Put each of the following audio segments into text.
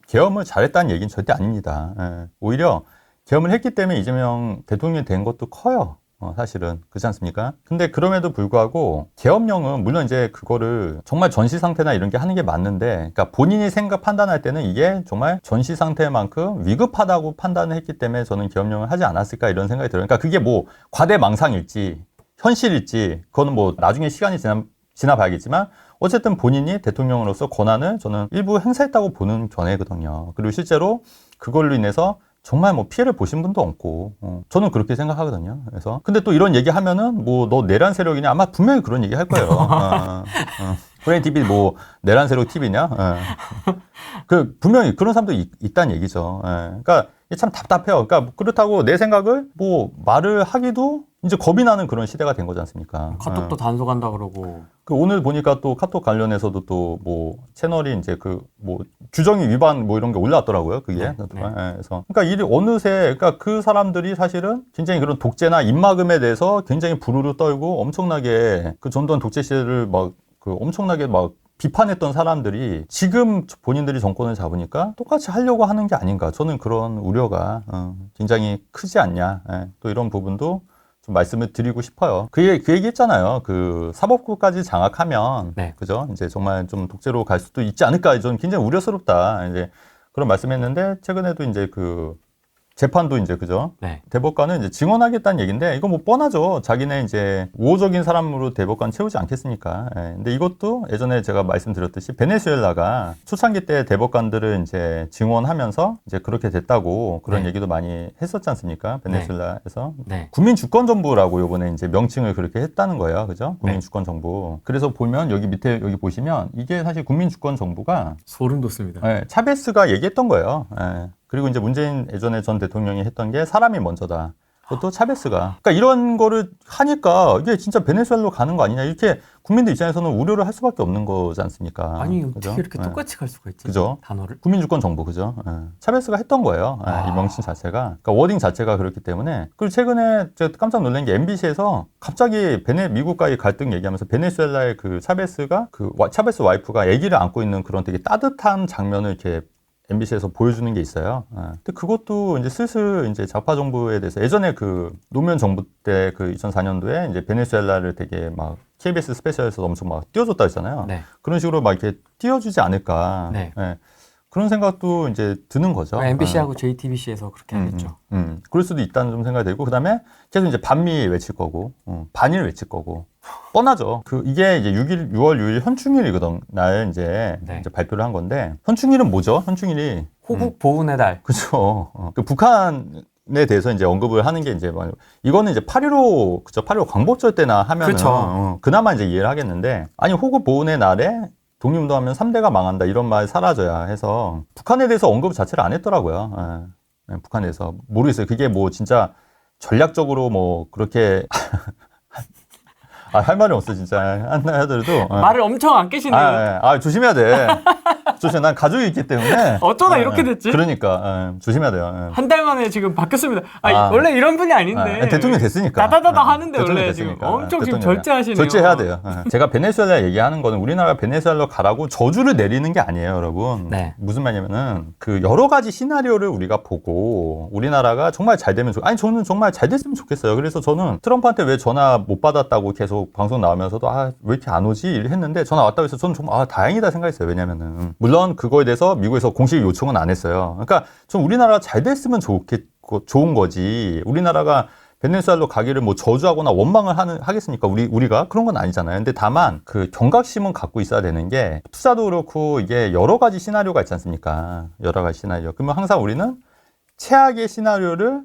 계엄을 잘했다는 얘기는 절대 아닙니다. 예. 오히려 계엄을 했기 때문에 이재명 대통령이 된 것도 커요. 사실은. 그렇지 않습니까? 근데 그럼에도 불구하고 계엄령은 물론 이제 그거를 정말 전시 상태나 이런 게 하는 게 맞는데, 그러니까 본인이 판단할 때는 이게 정말 전시 상태만큼 위급하다고 판단을 했기 때문에 저는 계엄령을 하지 않았을까 이런 생각이 들어요. 그러니까 그게 뭐 과대망상일지 현실일지 그거는 뭐 나중에 시간이 지나봐야겠지만 어쨌든 본인이 대통령으로서 권한을 저는 일부 행사했다고 보는 견해거든요. 그리고 실제로 그걸로 인해서 정말 뭐 피해를 보신 분도 없고, 저는 그렇게 생각하거든요. 그래서 근데 또 이런 얘기 하면은 뭐 너 내란 세력이냐 아마 분명히 그런 얘기 할 거예요. 브레인 TV 뭐 내란 세력 TV냐? 그 분명히 그런 사람도 있다는 얘기죠. 그러니까 참 답답해요. 그러니까 그렇다고 내 생각을 뭐 말을 하기도 이제 겁이 나는 그런 시대가 된 거지 않습니까? 카톡도 단속한다 그러고. 그 오늘 보니까 또 카톡 관련해서도 또 뭐 채널이 이제 그 뭐 규정이 위반 뭐 이런 게 올라왔더라고요. 그게. 네. 그래서 그러니까 이 어느새 그러니까 그 사람들이 사실은 굉장히 그런 독재나 입막음에 대해서 굉장히 부르르 떨고 엄청나게 그 전두환 독재 시대를 막 그 엄청나게 막 비판했던 사람들이 지금 본인들이 정권을 잡으니까 똑같이 하려고 하는 게 아닌가. 저는 그런 우려가 굉장히 크지 않냐. 또 이런 부분도 좀 말씀을 드리고 싶어요. 그 얘기 했잖아요. 그 사법부까지 장악하면, 네. 그죠? 이제 정말 좀 독재로 갈 수도 있지 않을까. 저는 굉장히 우려스럽다. 이제 그런 말씀했는데, 최근에도 이제 그 재판도 이제, 그죠? 네. 대법관은 이제 증언하겠다는 얘기인데, 이거 뭐 뻔하죠. 자기네 이제 우호적인 사람으로 대법관 채우지 않겠습니까? 근데 이것도 예전에 제가 말씀드렸듯이 베네수엘라가 초창기 때 대법관들을 이제 증언하면서 이제 그렇게 됐다고 그런 네. 얘기도 많이 했었지 않습니까? 베네수엘라에서. 네. 국민주권정부라고 요번에 이제 명칭을 그렇게 했다는 거예요. 그죠? 국민주권정부. 그래서 보면 여기 밑에 여기 보시면 이게 사실 국민주권정부가 소름 돋습니다. 차베스가 얘기했던 거예요. 그리고 이제 문재인 예전에 전 대통령이 했던 게 사람이 먼저다. 그것도 차베스가. 그러니까 이런 거를 하니까 이게 진짜 베네수엘로 가는 거 아니냐. 이렇게 국민들 입장에서는 우려를 할 수밖에 없는 거지 않습니까? 아니 그죠? 어떻게 이렇게 똑같이 갈 수가 있지? 그죠? 단어를? 국민주권정부, 그죠? 차베스가 했던 거예요. 이 명칭 자체가. 그러니까 워딩 자체가 그렇기 때문에. 그리고 최근에 제가 깜짝 놀란 게 MBC에서 갑자기 미국과의 갈등 얘기하면서 베네수엘라의 그 차베스가 차베스 와이프가 아기를 안고 있는 그런 되게 따뜻한 장면을 이렇게 MBC에서 보여주는 게 있어요. 근데 그것도 이제 슬슬 이제 좌파 정부에 대해서 예전에 그 노무현 정부 때 그 2004년도에 이제 베네수엘라를 되게 막 KBS 스페셜에서 엄청 막 띄워줬다 했잖아요. 네. 그런 식으로 막 이렇게 띄워주지 않을까. 네. 그런 생각도 이제 드는 거죠. MBC하고 JTBC에서 그렇게 하겠죠. 그럴 수도 있다는 좀 생각이 들고, 그 다음에 계속 이제 반미 외칠 거고, 반일 외칠 거고. 뻔하죠. 이게 이제 6월 6일 현충일이거든. 날 이제 발표를 한 건데, 현충일은 뭐죠? 현충일이. 호국 보훈의 달. 그죠. 그 북한에 대해서 이제 언급을 하는 게 이제, 이거는 이제 8.15, 그죠. 8.15 광복절 때나 하면은. 그쵸. 그나마 이제 이해를 하겠는데, 아니, 호국 보훈의 날에 독립운동하면 3대가 망한다 이런 말 사라져야 해서 북한에 대해서 언급 자체를 안 했더라고요. 북한에 대해서 모르겠어요. 그게 뭐 진짜 전략적으로 뭐 그렇게 할 말이 없어 진짜. 한나 하더라도 말을 엄청 안 깨시네요. 조심해야 돼. 조심. 난 가족이 있기 때문에. 어쩌다 이렇게 됐지? 그러니까 조심해야 돼요. 한 달 만에 지금 바뀌었습니다. 원래 이런 분이 아닌데. 대통령 됐으니까. 다다다다 하는데 원래 됐으니까. 지금 엄청 지금 절제하시네요. 절제해야 돼요. 제가 베네수엘라 얘기하는 거는 우리나라가 베네수엘라 가라고 저주를 내리는 게 아니에요, 여러분. 네. 무슨 말이냐면은 그 여러 가지 시나리오를 우리가 보고 우리나라가 정말 잘 되면 저는 정말 잘 됐으면 좋겠어요. 그래서 저는 트럼프한테 왜 전화 못 받았다고 계속 방송 나오면서도 왜 이렇게 안 오지? 했는데 전화 왔다고 해서 저는 정말 다행이다 생각했어요. 왜냐면은 물론 그거에 대해서 미국에서 공식 요청은 안 했어요. 그러니까 좀 우리나라가 잘 됐으면 좋은 거지. 우리나라가 베네수엘로 가기를 뭐 저주하거나 원망을 하겠습니까? 우리가 그런 건 아니잖아요. 근데 다만 그 경각심은 갖고 있어야 되는 게 투자도 그렇고 이게 여러 가지 시나리오가 있지 않습니까? 여러 가지 시나리오. 그러면 항상 우리는 최악의 시나리오를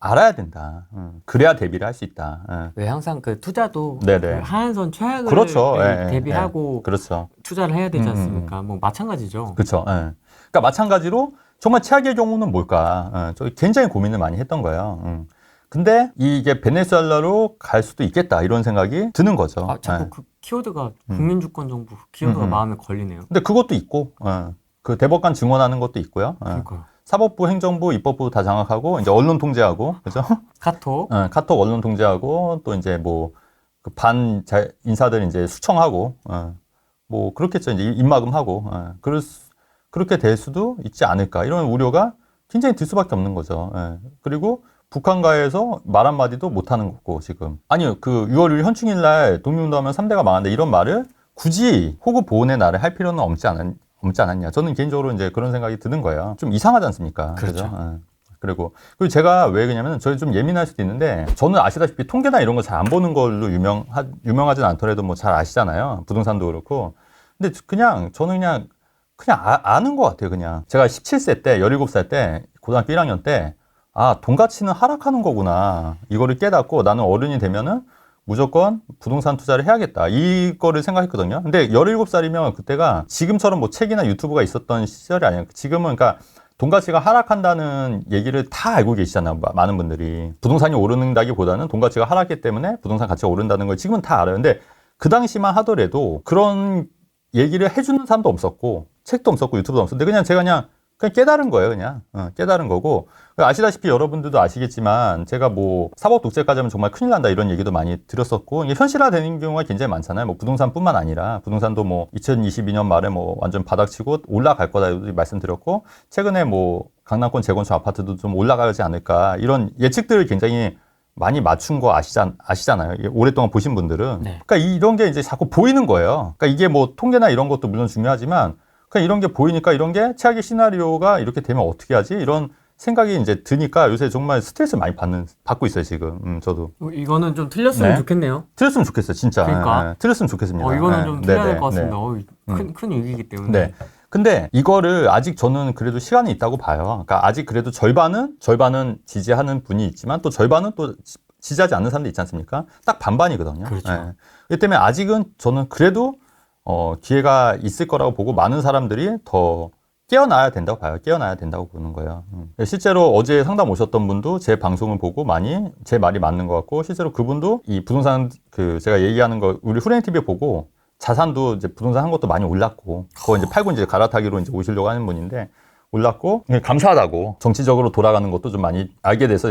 알아야 된다. 그래야 대비를 할 수 있다. 왜 항상 그 투자도 네네. 하한선 최악을 그렇죠. 대비하고 그렇죠. 투자를 해야 되지 않습니까? 뭐 마찬가지죠. 그렇죠. 그러니까 마찬가지로 정말 최악의 경우는 뭘까? 저 굉장히 고민을 많이 했던 거예요. 근데 이게 베네수엘라로 갈 수도 있겠다 이런 생각이 드는 거죠. 자꾸 그 키워드가 국민주권정부 키워드가 마음에 걸리네요. 근데 그것도 있고, 그 대법관 증언하는 것도 있고요. 그러니까요. 사법부, 행정부, 입법부 다 장악하고 이제 언론 통제하고, 그죠? 카톡. 카톡 언론 통제하고 또 이제 뭐 그 인사들 이제 수청하고, 뭐 그렇겠죠. 이제 입막음하고, 그렇게 될 수도 있지 않을까 이런 우려가 굉장히 들 수밖에 없는 거죠. 예. 그리고 북한과에서 말 한마디도 못하는 거고 지금 아니요 그 6월 1일 현충일 날 독립운동하면 3대가 망한다 이런 말을 굳이 호국 보훈의 날에 할 필요는 없지 않았냐. 저는 개인적으로 이제 그런 생각이 드는 거예요. 좀 이상하지 않습니까? 그렇죠. 예. 그리고 제가 왜 그러냐면 저희 좀 예민할 수도 있는데 저는 아시다시피 통계나 이런 거 잘 안 보는 걸로 유명하진 않더라도 뭐 잘 아시잖아요. 부동산도 그렇고. 근데 저는 아는 것 같아요. 그냥 제가 17세 때 17살 때 고등학교 1학년 때 돈 가치는 하락하는 거구나. 이거를 깨닫고 나는 어른이 되면은 무조건 부동산 투자를 해야겠다. 이거를 생각했거든요. 근데 17살이면 그때가 지금처럼 뭐 책이나 유튜브가 있었던 시절이 아니에요. 지금은 그러니까 돈 가치가 하락한다는 얘기를 다 알고 계시잖아요. 많은 분들이. 부동산이 오른다기보다는 돈 가치가 하락했기 때문에 부동산 가치가 오른다는 걸 지금은 다 알아요. 근데 그 당시만 하더라도 그런 얘기를 해주는 사람도 없었고 책도 없었고 유튜브도 없었는데 그냥 제가 그냥 깨달은 거예요. 그냥 깨달은 거고 아시다시피 여러분들도 아시겠지만 제가 뭐 사법 독재까지 하면 정말 큰일 난다 이런 얘기도 많이 들었었고 이게 현실화되는 경우가 굉장히 많잖아요. 뭐 부동산뿐만 아니라 부동산도 뭐 2022년 말에 뭐 완전 바닥치고 올라갈 거다 말씀드렸고 최근에 뭐 강남권 재건축 아파트도 좀 올라가지 않을까 이런 예측들을 굉장히 많이 맞춘 거 아시잖아요. 오랫동안 보신 분들은. 네. 그러니까 이런 게 이제 자꾸 보이는 거예요. 그러니까 이게 뭐 통계나 이런 것도 물론 중요하지만 그냥 이런 게 보이니까 이런 게 최악의 시나리오가 이렇게 되면 어떻게 하지? 이런 생각이 이제 드니까 요새 정말 스트레스 많이 받고 있어요, 지금. 저도. 이거는 좀 틀렸으면 네. 좋겠네요. 틀렸으면 좋겠어요, 진짜. 그러니까. 틀렸으면 좋겠습니다. 이거는 좀 틀려야 될 것 같습니다. 네. 큰 위기이기 때문에. 네. 근데 이거를 아직 저는 그래도 시간이 있다고 봐요. 그러니까 아직 그래도 절반은 지지하는 분이 있지만 또 절반은 또 지지하지 않는 사람도 있지 않습니까? 딱 반반이거든요. 그렇죠. 네. 그렇기 때문에 아직은 저는 그래도 기회가 있을 거라고 보고 많은 사람들이 더 깨어나야 된다고 봐요. 깨어나야 된다고 보는 거예요. 실제로 어제 상담 오셨던 분도 제 방송을 보고 많이 제 말이 맞는 것 같고 실제로 그분도 이 부동산 제가 얘기하는 거 우리 후레인 TV 보고 자산도 이제 부동산 한 것도 많이 올랐고 그거 이제 팔고 이제 갈아타기로 이제 오시려고 하는 분인데 올랐고 감사하다고 정치적으로 돌아가는 것도 좀 많이 알게 돼서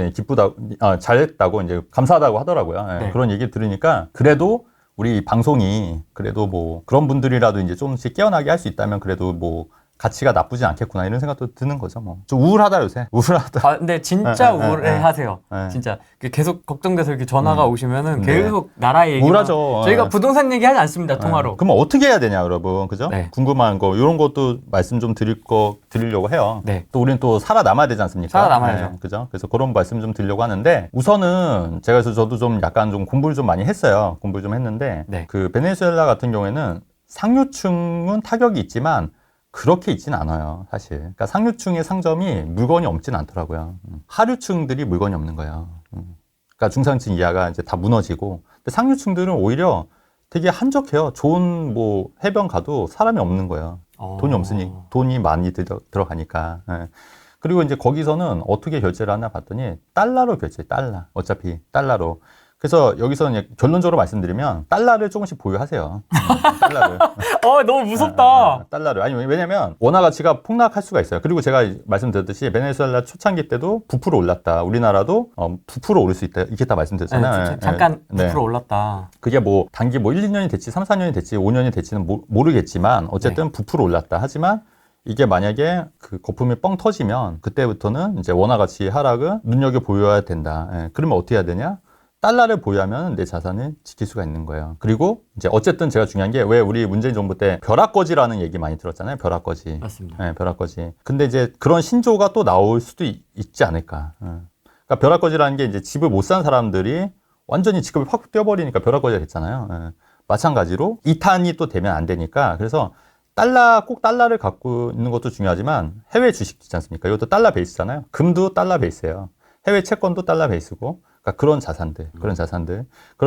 잘했다고 이제 감사하다고 하더라고요. 네. 그런 얘기 들으니까 그래도 우리 방송이 그래도 뭐 그런 분들이라도 이제 조금씩 깨어나게 할 수 있다면 그래도 뭐 가치가 나쁘지 않겠구나 이런 생각도 드는 거죠. 뭐 좀 우울하다 요새. 우울하다. 근데 진짜 우울해하세요. 네. 진짜 계속 걱정돼서 이렇게 전화가 오시면은 네. 계속 나라 얘기. 우울하죠. 저희가 부동산 얘기하지 않습니다. 통화로. 그럼 어떻게 해야 되냐, 여러분. 그죠? 네. 궁금한 거 이런 것도 말씀 좀 드리려고 해요. 네. 또 우리는 또 살아남아야 되지 않습니까? 살아남아야죠. 그죠? 그래서 그런 말씀 좀 드리려고 하는데 우선은 제가 그래서 저도 좀 약간 좀 공부를 좀 많이 했어요. 공부를 좀 했는데 네. 그 베네수엘라 같은 경우에는 상류층은 타격이 있지만 그렇게 있진 않아요, 사실. 그러니까 상류층의 상점이 물건이 없진 않더라고요. 하류층들이 물건이 없는 거예요. 그러니까 중산층 이하가 이제 다 무너지고, 근데 상류층들은 오히려 되게 한적해요. 좋은 뭐 해변 가도 사람이 없는 거예요. 돈이 없으니 돈이 많이 들어가니까. 예. 그리고 이제 거기서는 어떻게 결제를 하나 봤더니 달러로 결제해, 달러. 어차피 달러로. 그래서 여기서 이제 결론적으로 말씀드리면 달러를 조금씩 보유하세요. 달러를. 너무 무섭다. 달러를. 아니 왜냐면 원화 가치가 폭락할 수가 있어요. 그리고 제가 말씀드렸듯이 베네수엘라 초창기 때도 9% 올랐다. 우리나라도 9% 오를 수 있겠다 말씀드렸잖아요. 네, 잠깐 9% 네. 올랐다. 그게 뭐 단기 뭐 1, 2년이 됐지 3, 4년이 됐지 5년이 됐지는 모르겠지만 어쨌든 9% 올랐다. 하지만 이게 만약에 그 거품이 뻥 터지면 그때부터는 이제 원화 가치 하락을 눈여겨보여야 된다. 예. 그러면 어떻게 해야 되냐? 달러를 보유하면 내 자산을 지킬 수가 있는 거예요. 그리고 이제 어쨌든 제가 중요한 게 왜 우리 문재인 정부 때 벼락거지라는 얘기 많이 들었잖아요. 벼락거지. 맞습니다. 네, 벼락거지. 근데 이제 그런 신조가 또 나올 수도 있지 않을까. 그러니까 벼락거지라는 게 이제 집을 못 산 사람들이 완전히 직급이 확 뛰어버리니까 벼락거지가 됐잖아요. 마찬가지로 이탄이 또 되면 안 되니까 그래서 꼭 달러를 갖고 있는 것도 중요하지만 해외 주식 있지 않습니까? 이것도 달러 베이스잖아요. 금도 달러 베이스예요. 해외 채권도 달러 베이스고 그러니까 그런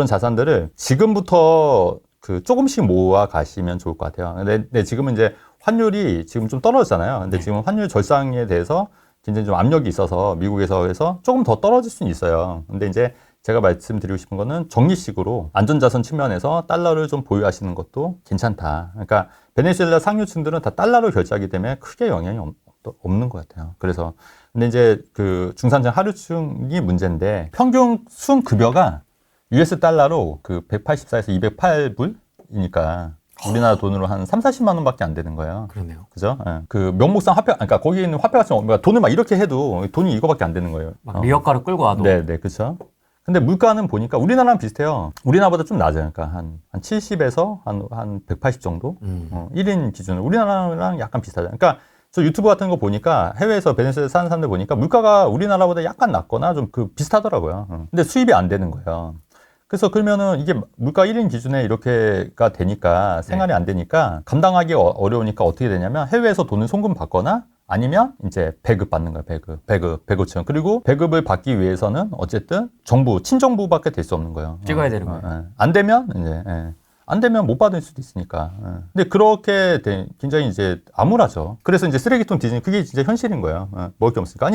자산들을 지금부터 조금씩 모아 가시면 좋을 것 같아요. 근데 지금은 이제 환율이 지금 좀 떨어졌잖아요. 근데 지금 환율 절상에 대해서 굉장히 좀 압력이 있어서 미국에서 해서 조금 더 떨어질 수는 있어요. 근데 이제 제가 말씀드리고 싶은 거는 정리식으로 안전자산 측면에서 달러를 좀 보유하시는 것도 괜찮다. 그러니까 베네수엘라 상류층들은 다 달러로 결제하기 때문에 크게 영향이 없는 것 같아요. 그래서 근데 이제 그 중산층 하류층이 문제인데 평균 순 급여가 US 달러로 184에서 208불이니까 우리나라 돈으로 한 3, 40만 원밖에 안 되는 거예요. 그러네요. 그죠? 예. 그 명목상 화폐, 그러니까 거기 있는 화폐 같은 거, 돈을 막 이렇게 해도 돈이 이거밖에 안 되는 거예요. 막 리어가를 끌고 와도. 네, 그렇죠. 근데 물가는 보니까 우리나라랑 비슷해요. 우리나라보다 좀 낮아요. 그러니까 한 70에서 한 180 정도? 1인 기준으로. 우리나라랑 약간 비슷하죠. 그러니까 저 유튜브 같은 거 보니까 해외에서 베네수엘라 사는 사람들 보니까 물가가 우리나라보다 약간 낮거나 좀 그 비슷하더라고요. 근데 수입이 안 되는 거예요. 그래서 그러면은 이게 물가 1인 기준에 이렇게가 되니까 생활이 안 되니까 감당하기 어려우니까 어떻게 되냐면 해외에서 돈을 송금 받거나 아니면 이제 배급 받는 거야. 배급층. 그리고 배급을 받기 위해서는 어쨌든 친정부밖에 될 수 없는 거예요. 찍어야 되는 거예요. 안 되면 이제 안 되면 못 받을 수도 있으니까. 근데 그렇게 굉장히 이제 암울하죠. 그래서 이제 쓰레기통 뒤지는 그게 진짜 현실인 거예요. 먹을 게 없으니까.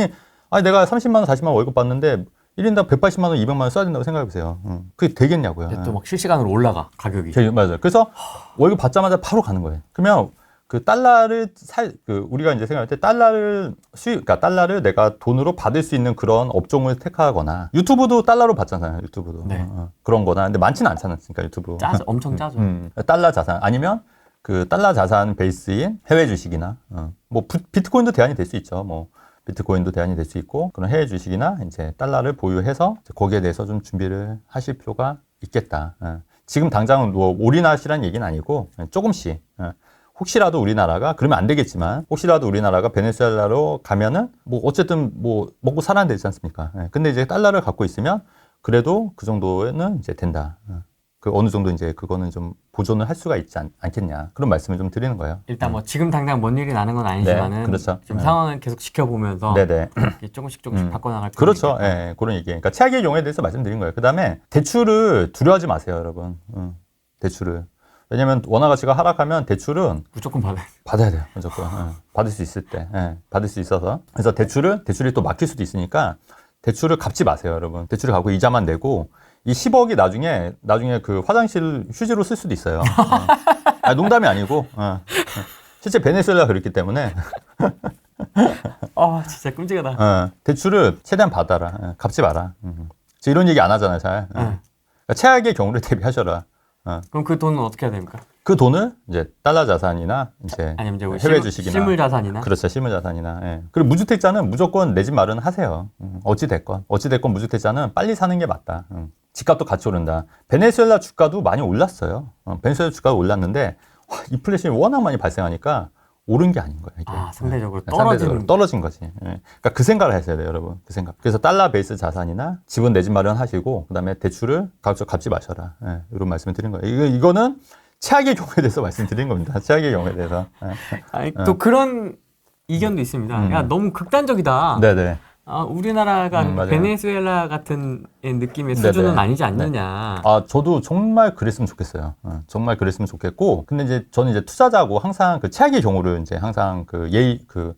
아니 내가 30만 원, 40만 원 월급 받는데 1인당 180만 원, 200만 원 써야 된다고 생각해 보세요. 그게 되겠냐고요. 또 막 실시간으로 올라가 가격이. 맞아요. 그래서 월급 받자마자 바로 가는 거예요. 그러면 그 달러를 우리가 이제 생각할 때 그러니까 달러를 내가 돈으로 받을 수 있는 그런 업종을 택하거나 유튜브도 달러로 받잖아요. 유튜브도. 네. 그런 거나. 근데 많지는 않잖아요. 그러니까 유튜브. 엄청 짜죠. 달러 자산 아니면 그 달러 자산 베이스인 해외 주식이나 뭐 비트코인도 대안이 될 수 있죠. 뭐 비트코인도 대안이 될 수 있고 그런 해외 주식이나 이제 달러를 보유해서 거기에 대해서 좀 준비를 하실 필요가 있겠다. 지금 당장은 뭐 올인하시라는 얘기는 아니고 조금씩. 혹시라도 우리나라가 그러면 안 되겠지만 혹시라도 우리나라가 베네수엘라로 가면은 뭐 어쨌든 뭐 먹고 살아야 되지 않습니까? 근데 이제 달러를 갖고 있으면 그래도 그 정도는 이제 된다. 그 어느 정도 이제 그거는 좀 보존을 할 수가 있지 않겠냐 그런 말씀을 좀 드리는 거예요. 일단 뭐 지금 당장 뭔 일이 나는 건 아니지만은 네, 그렇죠. 지금 상황을 계속 지켜보면서 조금씩 바꿔나갈 필요가 그렇죠. 있겠다. 예, 그런 얘기. 그러니까 최악의 경우에 대해서 말씀드린 거예요. 그다음에 대출을 두려워하지 마세요, 여러분. 대출을. 왜냐면 원화 가치가 하락하면 대출은 무조건 받아야 돼요. 무조건. 받을 수 있을 때. 받을 수 있어서. 그래서 대출이 또 막힐 수도 있으니까 대출을 갚지 마세요, 여러분. 대출을 갚고 이자만 내고 이 10억이 나중에 그 화장실 휴지로 쓸 수도 있어요. 농담이 아니고. 실제 베네수엘라가 그렇기 때문에. 진짜 끔찍하다. 대출을 최대한 받아라. 갚지 마라. 이런 얘기 안 하잖아요, 잘. 그러니까 최악의 경우를 대비하셔라. 그럼 그 돈은 어떻게 해야 됩니까? 그 돈을 이제 달러 자산이나 아니면 이제 해외 주식이나 실물 자산이나 그렇죠, 실물 자산이나. 그리고 무주택자는 무조건 내 집 마련 하세요. 어찌 됐건 무주택자는 빨리 사는 게 맞다. 집값도 같이 오른다. 베네수엘라 주가도 많이 올랐어요. 베네수엘라 주가가 올랐는데 인플레이션이 워낙 많이 발생하니까 오른 게 아닌 거예요. 이게. 상대적으로 떨어진 거지. 그러니까 그 생각을 하셔야 돼요, 여러분. 그 생각. 그래서 달러 베이스 자산이나 집은 내 집 마련하시고 그다음에 대출을 갚지 마셔라. 이런 말씀을 드린 거예요. 이거는 최악의 경우에 대해서 말씀드린 겁니다. 최악의 경우에 대해서. 또 그런 이견도 있습니다. 야, 너무 극단적이다. 네네. 우리나라가 베네수엘라 같은 느낌의 수준은 아니지 않느냐. 저도 정말 그랬으면 좋겠어요. 정말 그랬으면 좋겠고, 근데 이제 저는 이제 투자자고 항상 그 최악의 경우를 이제 항상 그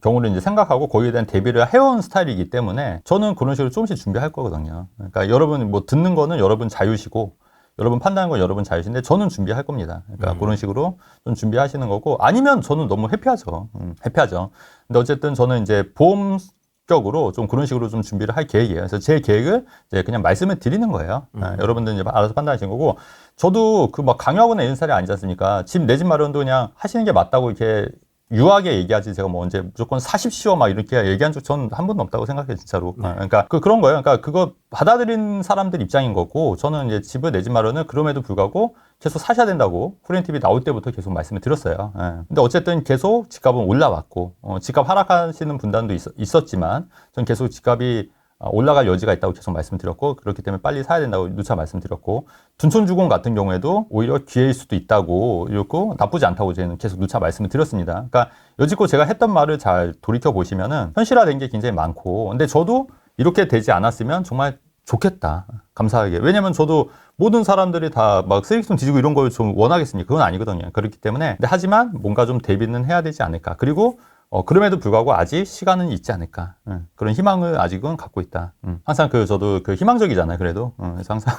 경우를 이제 생각하고 거기에 대한 대비를 해온 스타일이기 때문에 저는 그런 식으로 조금씩 준비할 거거든요. 그러니까 여러분 뭐 듣는 거는 여러분 자유시고, 여러분 판단하는 건 여러분 자유신데 저는 준비할 겁니다. 그러니까 그런 식으로 좀 준비하시는 거고, 아니면 저는 너무 해피하죠. 해피하죠. 근데 어쨌든 저는 이제 보험적으로 좀 그런 식으로 좀 준비를 할 계획이에요. 그래서 제 계획을 이제 그냥 말씀을 드리는 거예요. 여러분들은 이제 알아서 판단하시는 거고, 저도 그 막 강요하거나 이런 스타일이 아니지 않습니까? 내 집 마련도 그냥 하시는 게 맞다고 이렇게 유하게 얘기하지, 제가 뭐 언제 무조건 사십시오 막 이렇게 얘기한 적 전 한 번도 없다고 생각해요, 진짜로. 그러니까 그런 거예요. 그러니까 그거 받아들인 사람들 입장인 거고, 저는 이제 집을 내 집 마련은 그럼에도 불구하고 계속 사셔야 된다고 프렌 TV 나올 때부터 계속 말씀을 드렸어요. 근데 어쨌든 계속 집값은 올라왔고, 집값 하락하시는 분단도 있었지만, 전 계속 집값이 올라갈 여지가 있다고 계속 말씀드렸고, 그렇기 때문에 빨리 사야 된다고 누차 말씀드렸고, 둔촌주공 같은 경우에도 오히려 기회일 수도 있다고 이렇고 나쁘지 않다고 저는 계속 누차 말씀을 드렸습니다. 그러니까 여지껏 제가 했던 말을 잘 돌이켜 보시면은 현실화된 게 굉장히 많고, 근데 저도 이렇게 되지 않았으면 정말 좋겠다, 감사하게. 왜냐면 저도 모든 사람들이 다 막 쓰레기통 뒤지고 이런 걸 좀 원하겠습니까? 그건 아니거든요. 그렇기 때문에. 근데 하지만 뭔가 좀 대비는 해야 되지 않을까. 그리고 그럼에도 불구하고 아직 시간은 있지 않을까. 그런 희망을 아직은 갖고 있다. 항상 저도 희망적이잖아요, 그래도. 그래서 항상.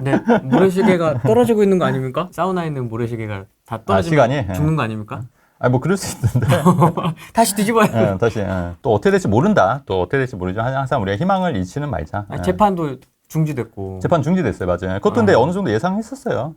네, 모래시계가 떨어지고 있는 거 아닙니까? 사우나에 있는 모래시계가 다 떨어지면 시간이? 죽는 거 아닙니까? 뭐 그럴 수 있는데. 다시 뒤집어야 돼. 다시. 또 어떻게 될지 모른다. 또 어떻게 될지 모르지만 항상 우리가 희망을 잃지는 말자. 재판도 중지됐고. 재판 중지됐어요, 맞아요. 그것도 근데 어느 정도 예상했었어요.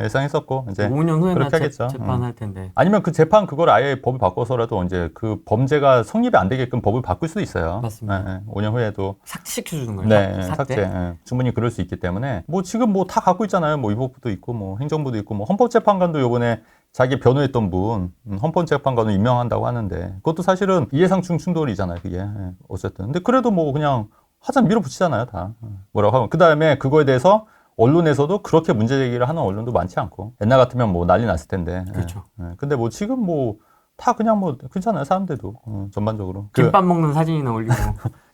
예상했었고 이제 5년 후에나 그렇게 하겠죠. 재판할 텐데. 아니면 그 재판 그걸 아예 법을 바꿔서라도 이제 그 범죄가 성립이 안 되게끔 법을 바꿀 수도 있어요. 맞습니다. 5년 후에도 삭제시켜주는 거예요. 네, 삭제. 삭제. 충분히 그럴 수 있기 때문에 뭐 지금 뭐 다 갖고 있잖아요. 뭐 위법부도 있고 뭐 행정부도 있고 뭐 헌법재판관도 요번에 자기 변호했던 분 헌법재판관을 임명한다고 하는데 그것도 사실은 이해상충 충돌이잖아요. 그게 어쨌든. 근데 그래도 뭐 그냥 하자면 밀어붙이잖아요. 다 뭐라고 하면 그 다음에 그거에 대해서 언론에서도 그렇게 문제 제기를 하는 언론도 많지 않고 옛날 같으면 뭐 난리 났을 텐데. 그렇죠. 근데 뭐 지금 뭐 다 그냥 뭐 괜찮아요. 사람들도 전반적으로. 김밥 먹는 사진이나 올리고.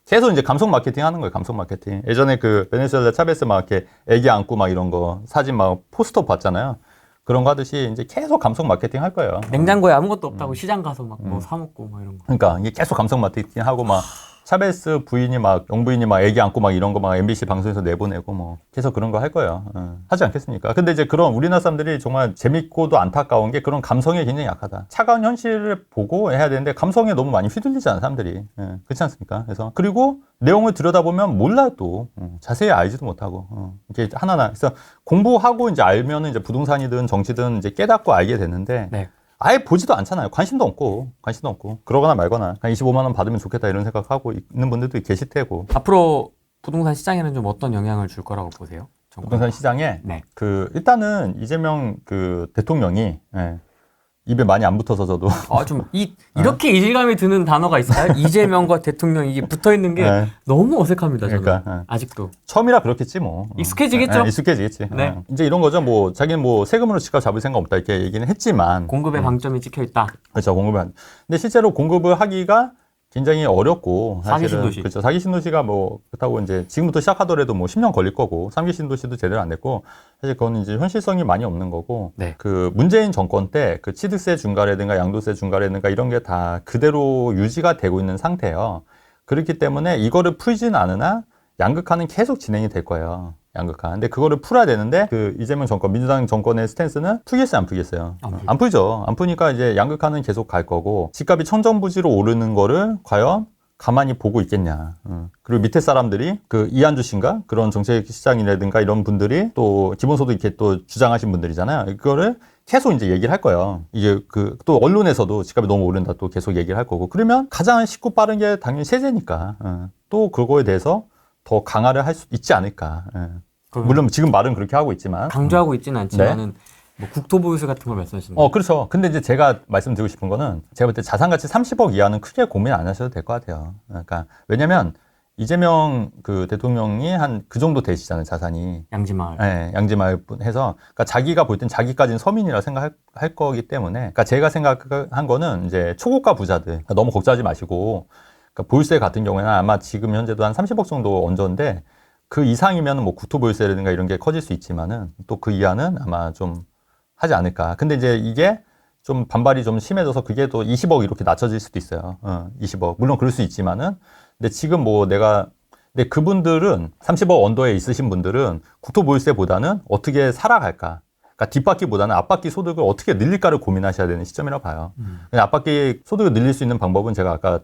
계속 이제 감성 마케팅 하는 거예요. 감성 마케팅. 예전에 그 베네수엘라 차베스 막 이렇게 애기 안고 막 이런 거 사진 막 포스터 봤잖아요. 그런 거 하듯이 이제 계속 감성 마케팅 할 거예요. 냉장고에 아무것도 없다고 시장 가서 막 뭐 사 먹고 막 이런 거. 그러니까 이게 계속 감성 마케팅 하고 막 차베스 부인이 막 영부인이 막 애기 안고 막 이런 거 막 MBC 방송에서 내보내고 뭐 계속 그런 거 할 거예요. 하지 않겠습니까? 근데 이제 그런 우리나라 사람들이 정말 재밌고도 안타까운 게 그런 감성에 굉장히 약하다. 차가운 현실을 보고 해야 되는데 감성에 너무 많이 휘둘리잖아 사람들이. 그렇지 않습니까? 그래서 그리고 내용을 들여다보면 몰라요 또 자세히 알지도 못하고 이게 하나하나. 그래서 공부하고 이제 알면은 이제 부동산이든 정치든 이제 깨닫고 알게 되는데. 네. 아예 보지도 않잖아요. 관심도 없고 그러거나 말거나 한 25만 원 받으면 좋겠다 이런 생각하고 있는 분들도 계실 테고. 앞으로 부동산 시장에는 좀 어떤 영향을 줄 거라고 보세요? 부동산 시장에 네. 일단은 이재명 그 대통령이 입에 많이 안 붙어서 저도 좀 이렇게 이질감이 드는 단어가 있어요? 이재명과 대통령 이게 붙어 있는 게 너무 어색합니다. 저는 그러니까, 아직도. 처음이라 그렇겠지 뭐. 익숙해지겠죠? 익숙해지겠지. 네. 이제 이런 거죠. 뭐 자기는 뭐 세금으로 집값 잡을 생각 없다 이렇게 얘기는 했지만 공급의 방점이 찍혀 있다. 그렇죠. 근데 실제로 공급을 하기가 굉장히 어렵고 사기 사실은 신도시. 그렇죠. 사기 신도시가 뭐 그렇다고 이제 지금부터 시작하더라도 뭐 10년 걸릴 거고 3기 신도시도 제대로 안 됐고 사실 그건 이제 현실성이 많이 없는 거고 네. 그 문재인 정권 때 그 취득세 중과라든가 양도세 중과라든가 이런 게 다 그대로 유지가 되고 있는 상태예요. 그렇기 때문에 이거를 풀지는 않으나 양극화는 계속 진행이 될 거예요. 양극화. 근데 그거를 풀어야 되는데 그 이재명 정권, 민주당 정권의 스탠스는 풀겠어요, 안 풀겠어요? 안 풀죠. 안 푸니까 이제 양극화는 계속 갈 거고 집값이 천정부지로 오르는 거를 과연 가만히 보고 있겠냐. 그리고 밑에 사람들이 그 이한주 씨인가 그런 정책 시장이라든가 이런 분들이 또 기본소득 이렇게 또 주장하신 분들이잖아요. 이거를 계속 이제 얘기를 할 거예요. 이제 그 또 언론에서도 집값이 너무 오른다 또 계속 얘기를 할 거고 그러면 가장 쉽고 빠른 게 당연히 세제니까 또 그거에 대해서 더 강화를 할 수 있지 않을까. 물론 지금 말은 그렇게 하고 있지만 강조하고 있지는 않지만은 뭐 국토보유세 같은 걸 말씀하시는 거예요. 그렇죠. 근데 이제 제가 말씀드리고 싶은 거는 제가 볼 때 자산가치 30억 이하는 크게 고민 안 하셔도 될 것 같아요. 그러니까 왜냐면 이재명 그 대통령이 한 그 정도 되시잖아요, 자산이. 양지마을. 네, 양지마을 해서 그러니까 자기가 볼 땐 자기까지는 서민이라 생각할 거기 때문에 그러니까 제가 생각한 거는 이제 초고가 부자들 그러니까 너무 걱정하지 마시고 그러니까 보유세 같은 경우에는 아마 지금 현재도 한 30억 정도 언저인데 그 이상이면 뭐 국토보유세라든가 이런 게 커질 수 있지만은 또 그 이하는 아마 좀 하지 않을까. 근데 이제 이게 좀 반발이 좀 심해져서 그게 또 20억 이렇게 낮춰질 수도 있어요. 20억. 물론 그럴 수 있지만은 근데 지금 뭐 근데 그분들은 30억 언더에 있으신 분들은 국토보유세보다는 어떻게 살아갈까. 그러니까 뒷바퀴보다는 앞바퀴 소득을 어떻게 늘릴까를 고민하셔야 되는 시점이라고 봐요. 앞바퀴 소득을 늘릴 수 있는 방법은 제가 아까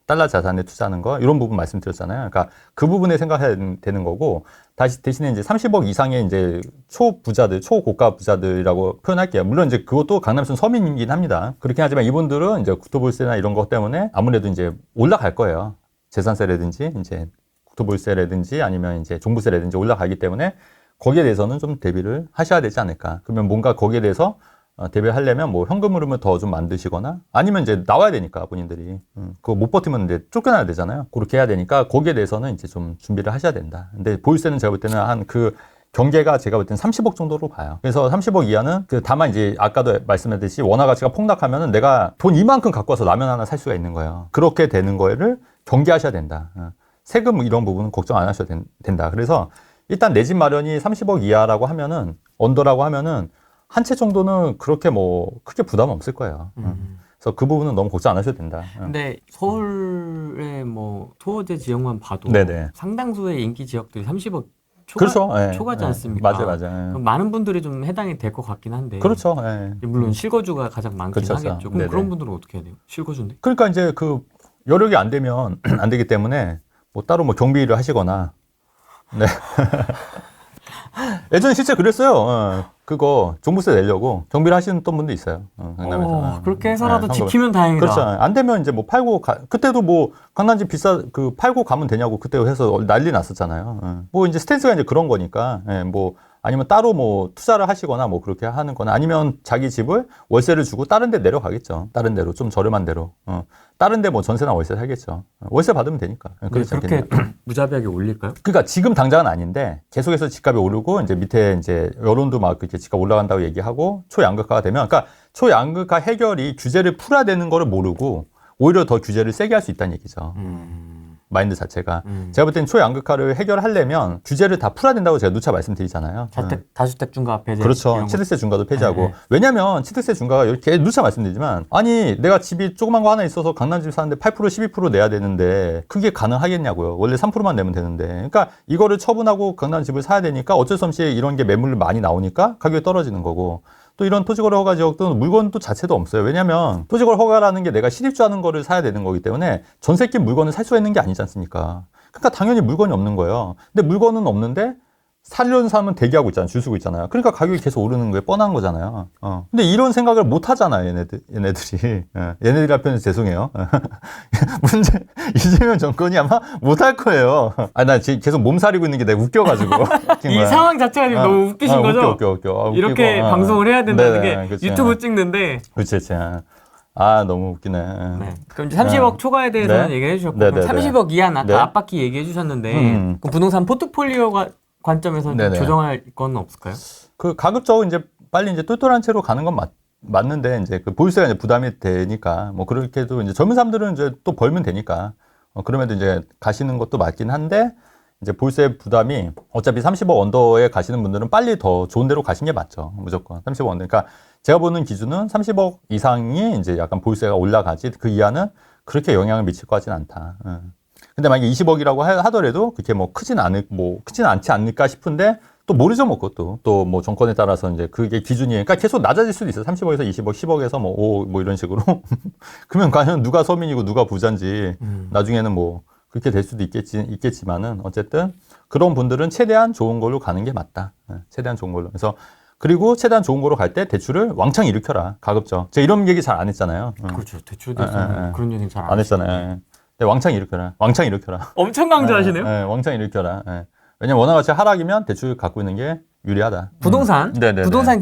달러 자산에 투자하는 거 이런 부분 말씀드렸잖아요. 그러니까 그 부분에 생각해야 되는 거고 대신에 이제 30억 이상의 이제 초부자들, 초고가 부자들이라고 표현할게요. 물론 이제 그것도 강남순 서민이긴 합니다. 그렇긴 하지만 이분들은 이제 국토보유세나 이런 것 때문에 아무래도 이제 올라갈 거예요. 재산세라든지 이제 국토보유세라든지 아니면 이제 종부세라든지 올라가기 때문에 거기에 대해서는 좀 대비를 하셔야 되지 않을까. 그러면 뭔가 거기에 대해서 대비를 하려면 뭐 현금 흐름을 더 좀 만드시거나 아니면 이제 나와야 되니까 본인들이 그거 못 버티면 이제 쫓겨나야 되잖아요. 그렇게 해야 되니까 거기에 대해서는 이제 좀 준비를 하셔야 된다. 근데 보유세는 제가 볼 때는 한 그 경계가 제가 볼 때는 30억 정도로 봐요. 그래서 30억 이하는 다만 이제 아까도 말씀드렸듯이 원화 가치가 폭락하면은 내가 돈 이만큼 갖고 와서 라면 하나 살 수가 있는 거예요. 그렇게 되는 거를 경계하셔야 된다. 세금 이런 부분은 걱정 안 하셔도 된다. 그래서 일단 내 집 마련이 30억 이하라고 하면은 언더라고 하면은 한 채 정도는 그렇게 뭐 크게 부담 없을 거예요. 그래서 그 부분은 너무 걱정 안 하셔도 된다. 근데 서울의 뭐 토호제 지역만 봐도 네네. 상당수의 인기 지역들이 30억 그렇죠. 초과지 않습니까? 맞아요. 그럼 많은 분들이 좀 해당이 될 것 같긴 한데. 그렇죠. 물론 실거주가 가장 많긴 그렇죠. 하겠죠. 그럼 네네. 그런 분들은 어떻게 해야 돼요? 실거주인데? 그러니까 이제 그 여력이 안 되면 안 되기 때문에 뭐 따로 뭐 경비를 하시거나 네. 예전에 실제 그랬어요. 그거 종부세 내려고 정비를 하시는 분도 있어요. 강남에서. 그렇게 해서라도 네, 지키면 다행이다. 그렇죠. 안 되면 이제 뭐 팔고 그때도 뭐 강남집 팔고 가면 되냐고 그때 해서 난리 났었잖아요. 뭐 이제 스탠스가 이제 그런 거니까. 뭐 아니면 따로 뭐 투자를 하시거나 뭐 그렇게 하는 거나 아니면 자기 집을 월세를 주고 다른 데 내려가겠죠. 다른 데로 좀 저렴한 데로. 다른 데 뭐 전세나 월세 살겠죠. 월세 받으면 되니까. 그렇지 그렇게 않겠냐. 무자비하게 올릴까요? 그러니까 지금 당장은 아닌데 계속해서 집값이 오르고 이제 밑에 이제 여론도 막 그렇게 집값 올라간다고 얘기하고 초양극화가 되면 그러니까 초양극화 해결이 규제를 풀어야 되는 거를 모르고 오히려 더 규제를 세게 할 수 있다는 얘기죠. 마인드 자체가. 제가 볼 때는 초양극화를 해결하려면 규제를 다 풀어야 된다고 제가 누차 말씀드리잖아요. 다주택 중과 폐지. 그렇죠. 취득세 중과도 폐지하고. 왜냐면 취득세 중과가 이렇게 누차 말씀드리지만 아니 내가 집이 조그만 거 하나 있어서 강남집 사는데 8% 12% 내야 되는데 그게 가능하겠냐고요. 원래 3%만 내면 되는데. 그러니까 이거를 처분하고 강남집을 사야 되니까 어쩔 수 없이 이런 게 매물 많이 나오니까 가격이 떨어지는 거고. 또 이런 토지거래 허가 지역도 물건도 자체도 없어요. 왜냐면 토지거래 허가라는 게 내가 실입주하는 거를 사야 되는 거기 때문에 전세 낀 물건을 살 수가 있는 게 아니지 않습니까? 그러니까 당연히 물건이 없는 거예요. 근데 물건은 없는데 살려는 사람은 대기하고 있잖아요. 줄 서고 있잖아요. 그러니까 가격이 계속 오르는 거에 뻔한 거잖아요. 근데 이런 생각을 못 하잖아요. 얘네들이. 얘네들이 앞에는 죄송해요. 문제, 이재명 정권이 아마 못 할 거예요. 나 지금 계속 몸살이고 있는 게 내가 웃겨가지고. 이 상황 자체가 지금 너무 웃기신 거죠? 웃겨. 이렇게 방송을 해야 된다는 게 그치. 유튜브 찍는데. 그렇지. 너무 웃기네. 네. 그럼 이제 30억 초과에 대해서는 얘기를 해주셨고, 그럼 30억 이하 아까 앞바퀴 얘기해 주셨는데, 그럼 부동산 포트폴리오가 관점에서 조정할 건 없을까요? 그 가급적 이제 빨리 이제 똘똘한 채로 가는 건 맞는데 이제 그 보유세가 이제 부담이 되니까 뭐 그렇게도 이제 젊은 사람들은 이제 또 벌면 되니까 그럼에도 이제 가시는 것도 맞긴 한데 이제 보유세 부담이 어차피 30억 언더에 가시는 분들은 빨리 더 좋은 데로 가시는 게 맞죠. 무조건 30억 언더. 그러니까 제가 보는 기준은 30억 이상이 이제 약간 보유세가 올라가지 그 이하는 그렇게 영향을 미칠 것 같지는 않다. 근데 만약에 20억이라고 하더라도 그렇게 뭐 크진 않지 않을까 싶은데 또 모르죠, 뭐 그것도. 또 뭐 정권에 따라서 이제 그게 기준이, 그러니까 계속 낮아질 수도 있어요. 30억에서 20억, 10억에서 뭐 5, 뭐 이런 식으로. 그러면 과연 누가 서민이고 누가 부자인지 나중에는 뭐 그렇게 될 수도 있겠지만은 어쨌든 그런 분들은 최대한 좋은 걸로 가는 게 맞다. 최대한 좋은 걸로. 그래서 그리고 최대한 좋은 거로 갈 때 대출을 왕창 일으켜라. 가급적. 제가 이런 얘기 잘 안 했잖아요. 그렇죠. 대출에 대해서는 그런 얘기 잘 안 했잖아요. 네, 왕창 일으켜라. 엄청 강조하시네요. 네, 왕창 일으켜라. 왜냐면 원화가치 하락이면 대출 갖고 있는 게 유리하다. 부동산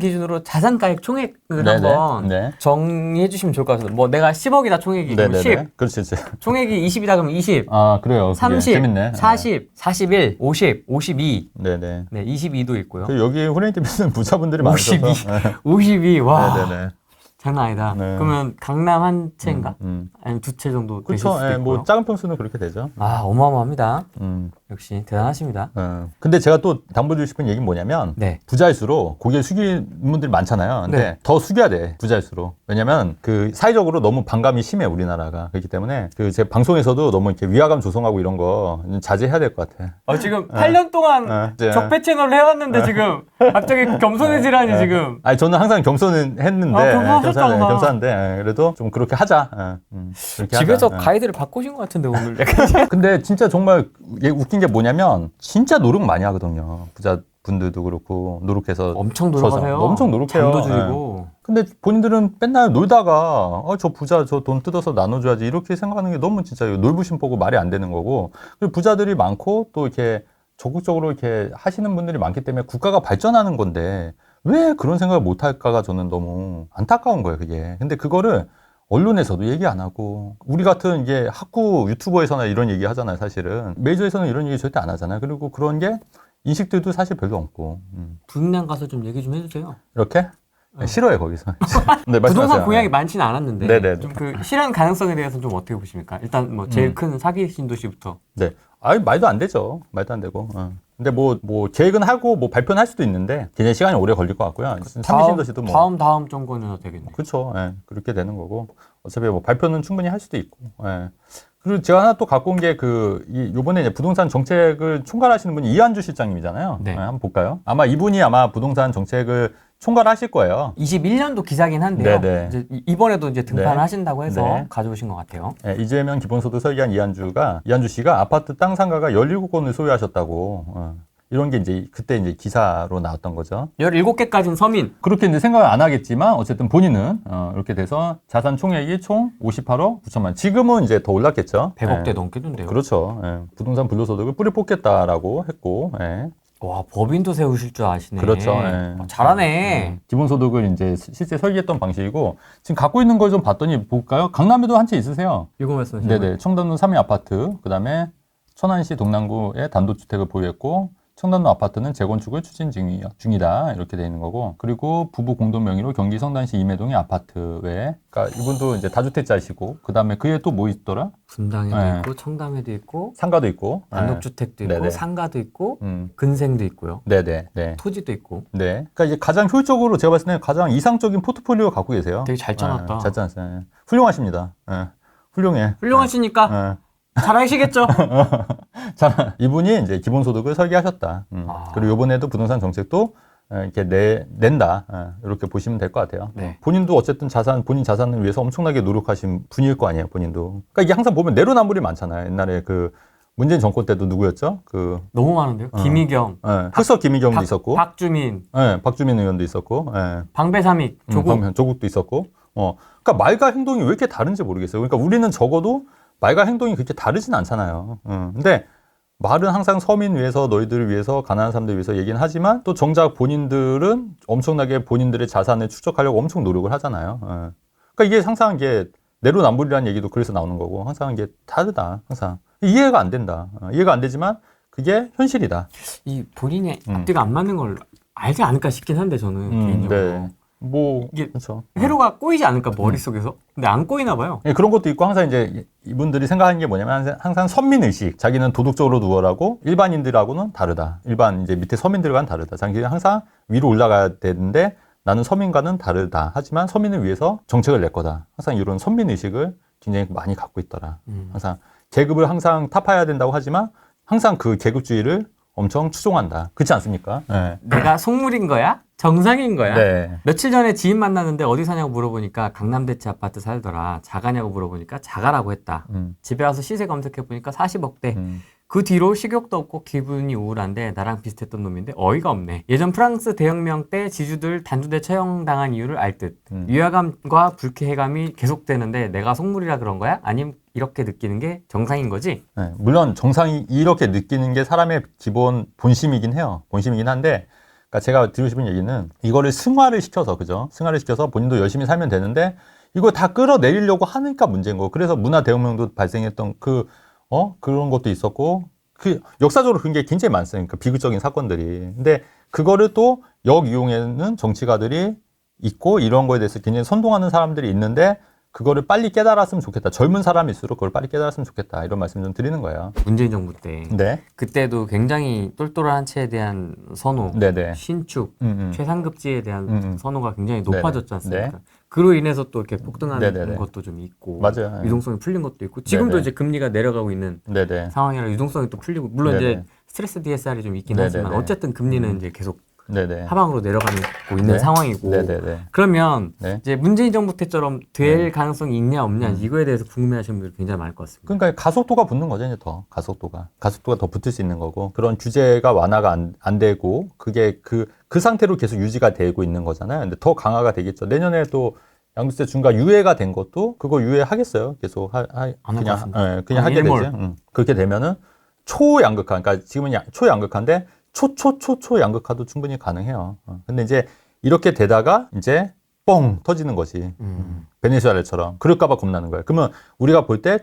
기준으로 자산가액 총액을 한번 정리해 주시면 좋을 것 같아요. 뭐 내가 10억이다 총액이. 그럼 10. 그렇지. 총액이 20이다 그러면 20. 그래요. 30, 재밌네. 40, 41, 50, 52. 네네. 네, 22도 있고요. 여기 후레인TV는 부자분들이 많으셔서. 52. 와. 네네네. 장난 아니다. 네. 그러면 강남 한 채인가? 아니면 두 채 정도 되실 수도 있고요. 뭐 작은 평수는 그렇게 되죠. 어마어마합니다. 역시 대단하시니다. 근데 제가 또 당부드리고 싶은 얘기는 뭐냐면 부자일수록 고개를 숙이는 분들이 많잖아요. 근데 더 숙여야 돼. 부자일수록. 왜냐면 그 사회적으로 너무 반감이 심해 우리나라가. 그렇기 때문에 그 제 방송에서도 너무 이렇게 위화감 조성하고 이런 거 자제해야 될 것 같아. 지금 8년 동안 적폐 채널을 해왔는데 지금 갑자기 겸손해지라니 지금. 저는 항상 겸손은 했는데 겸손한데 그래도 좀 그렇게 하자. 그렇게 집에서 하자. 가이드를 바꾸신 것 같은데 오늘. 근데 진짜 정말 웃긴 게 뭐냐면 진짜 노력 많이 하거든요. 부자분들도 그렇고 노력해서 엄청 노력하세요. 엄청 노력해요. 잠도 줄이고. 근데 본인들은 맨날 놀다가 저 부자 저 돈 뜯어서 나눠줘야지 이렇게 생각하는 게 너무 진짜 놀부심 보고 말이 안 되는 거고. 그리고 부자들이 많고 또 이렇게 적극적으로 이렇게 하시는 분들이 많기 때문에 국가가 발전하는 건데 왜 그런 생각을 못 할까가 저는 너무 안타까운 거예요, 그게. 근데 그거를 언론에서도 얘기 안 하고 우리 같은 이게 학구 유튜버에서나 이런 얘기 하잖아요, 사실은. 메이저에서는 이런 얘기 절대 안 하잖아요. 그리고 그런 게 인식들도 사실 별로 없고. 부동산 가서 좀 얘기 좀 해주세요. 이렇게? 싫어요, 거기서. 네, 부동산 공약이 많지는 않았는데 네네. 좀 그 실현 가능성에 대해서는 좀 어떻게 보십니까? 일단 뭐 제일 큰 사기 신도시부터. 네. 말도 안 되죠. 말도 안 되고. 근데 뭐 계획은 하고 뭐 발표는 할 수도 있는데 굉장히 시간이 오래 걸릴 것 같고요. 삼신도시도 뭐 다음 정권에서 되겠네. 그렇죠. 그렇게 되는 거고 어차피 뭐 발표는 충분히 할 수도 있고. 그리고 제가 하나 또 갖고 온 게 요번에 이제 부동산 정책을 총괄하시는 분이 이한주 실장님이잖아요. 한번 볼까요? 아마 이분이 부동산 정책을 총괄하실 거예요. 21년도 기사긴 한데요. 네네. 이제 이번에도 이제 등판을 네. 하신다고 해서 네. 가져오신 것 같아요. 네, 이재명 기본소득 설계한 이한주 씨가 아파트 땅 상가가 17건을 소유하셨다고. 이런 게 이제 그때 이제 기사로 나왔던 거죠. 17개까지는 서민. 그렇게 이제 생각을 안 하겠지만 어쨌든 본인은 이렇게 돼서 자산 총액이 총 58억 9천만. 지금은 이제 더 올랐겠죠. 100억대 예. 넘겠는데요. 그렇죠. 예. 부동산 불로소득을 뿌리 뽑겠다라고 했고. 예. 와, 법인도 세우실 줄 아시네. 그렇죠. 예. 잘하네. 기본소득을 이제 실제 설계했던 방식이고 지금 갖고 있는 걸 좀 봤더니 볼까요? 강남에도 한 채 있으세요. 이거 말씀하시는 네네. 청담동 3위 아파트, 그 다음에 천안시 동남구에 단독주택을 보유했고, 청담동 아파트는 재건축을 추진 중이다. 이렇게 돼 있는 거고, 그리고 부부 공동 명의로 경기 성단시 임해동의 아파트에, 그러니까 이분도 이제 다주택자시고, 그 다음에 그에 또 뭐 있더라? 분당에도 네. 있고, 청담에도 있고, 상가도 있고, 단독주택도 있고, 네네. 상가도 있고, 근생도 있고요. 네네. 네. 토지도 있고. 네. 그러니까 이제 가장 효율적으로 제가 봤을 때는 가장 이상적인 포트폴리오 갖고 계세요. 되게 잘 짜놨다. 잘 짜놨어요. 훌륭하십니다. 훌륭해. 훌륭하시니까 잘하시겠죠? 자, 이분이 이제 기본소득을 설계하셨다. 그리고 이번에도 부동산 정책도 이렇게 낸다. 이렇게 보시면 될 것 같아요. 네. 본인도 어쨌든 본인 자산을 위해서 엄청나게 노력하신 분일 거 아니에요, 본인도. 그러니까 이게 항상 보면 내로남불이 많잖아요. 옛날에 그 문재인 정권 때도 누구였죠? 너무 많은데요? 김희경. 흑석 김희경도 있었고. 박주민. 네, 박주민 의원도 있었고. 방배삼익. 조국도 있었고. 그러니까 말과 행동이 왜 이렇게 다른지 모르겠어요. 그러니까 우리는 적어도 말과 행동이 그렇게 다르진 않잖아요. 근데 말은 항상 서민 위해서, 너희들을 위해서, 가난한 사람들 위해서 얘기는 하지만 또 정작 본인들은 엄청나게 본인들의 자산을 축적하려고 엄청 노력을 하잖아요. 그러니까 이게 항상 이게 내로남불이라는 얘기도 그래서 나오는 거고 항상 이게 다르다. 항상 이해가 안 된다. 이해가 안 되지만 그게 현실이다. 이 본인의 앞뒤가 안 맞는 걸 알지 않을까 싶긴 한데 저는 개인적으로. 네. 이게 그렇죠. 회로가 꼬이지 않을까 머릿속에서. 근데 안 꼬이나 봐요. 네, 그런 것도 있고 항상 이제 이분들이 생각하는 게 뭐냐면 항상 선민의식. 자기는 도덕적으로 누월하고 일반인들하고는 다르다. 일반 이제 밑에 서민들과는 다르다. 자기는 항상 위로 올라가야 되는데 나는 서민과는 다르다. 하지만 서민을 위해서 정책을 낼 거다. 항상 이런 선민의식을 굉장히 많이 갖고 있더라. 항상 계급을 항상 타파해야 된다고 하지만 항상 그 계급주의를 엄청 추종한다. 그렇지 않습니까? 네. 내가 속물인 거야? 정상인 거야? 네. 며칠 전에 지인 만났는데 어디 사냐고 물어보니까 강남대치 아파트 살더라. 자가냐고 물어보니까 자가라고 했다. 집에 와서 시세 검색해보니까 40억대. 그 뒤로 식욕도 없고 기분이 우울한데 나랑 비슷했던 놈인데 어이가 없네. 예전 프랑스 대혁명 때 지주들 단두대 처형당한 이유를 알 듯. 위화감과 불쾌감이 계속되는데 내가 속물이라 그런 거야? 아님 이렇게 느끼는 게 정상인 거지? 네, 물론 정상이 이렇게 느끼는 게 사람의 기본 본심이긴 해요. 본심이긴 한데 그러니까 제가 드리고 싶은 얘기는 이거를 승화를 시켜서 그죠? 승화를 시켜서 본인도 열심히 살면 되는데 이거 다 끌어내리려고 하니까 문제인 거고 그래서 문화 대혁명도 발생했던 그런 것도 있었고 그 역사적으로 그런 게 굉장히 많습니다. 그 비극적인 사건들이. 근데 그거를 또 역이용하는 정치가들이 있고 이런 거에 대해서 굉장히 선동하는 사람들이 있는데 그거를 빨리 깨달았으면 좋겠다. 젊은 사람일수록 그걸 빨리 깨달았으면 좋겠다. 이런 말씀 좀 드리는 거예요. 문재인 정부 때. 네. 그때도 굉장히 똘똘한 채에 대한 선호, 네네. 신축, 최상급지에 대한 선호가 굉장히 네네. 높아졌지 않습니까? 네. 그로 인해서 또 이렇게 폭등하는 네네네. 것도 좀 있고. 맞아요. 유동성이 풀린 것도 있고. 지금도 네네. 이제 금리가 내려가고 있는 네네. 상황이라 유동성이 또 풀리고. 물론 네네. 이제 스트레스 DSR이 좀 있긴 네네네. 하지만 어쨌든 금리는 이제 계속 네네. 하방으로 내려가고 있는 네. 상황이고. 네네네. 그러면 네. 이제 문재인 정부 때처럼 될 네. 가능성이 있냐 없냐 이거에 대해서 궁금해하시는 분들이 굉장히 많을 것 같습니다. 그러니까 가속도가 붙는 거죠, 이제 더. 가속도가 더 붙을 수 있는 거고. 그런 규제가 완화가 안 되고, 그게 그 상태로 계속 유지가 되고 있는 거잖아요. 근데 더 강화가 되겠죠. 내년에 또 양도세 중과 유예가 된 것도 그거 유예하겠어요. 계속 그냥 하게 되죠. 그렇게 되면은 초양극화, 그러니까 지금은 초양극화인데 초양극화도 충분히 가능해요. 근데 이제 이렇게 되다가 이제 뻥 터지는 거지. 베네수엘라처럼. 그럴까봐 겁나는 거예요. 그러면 우리가 볼 때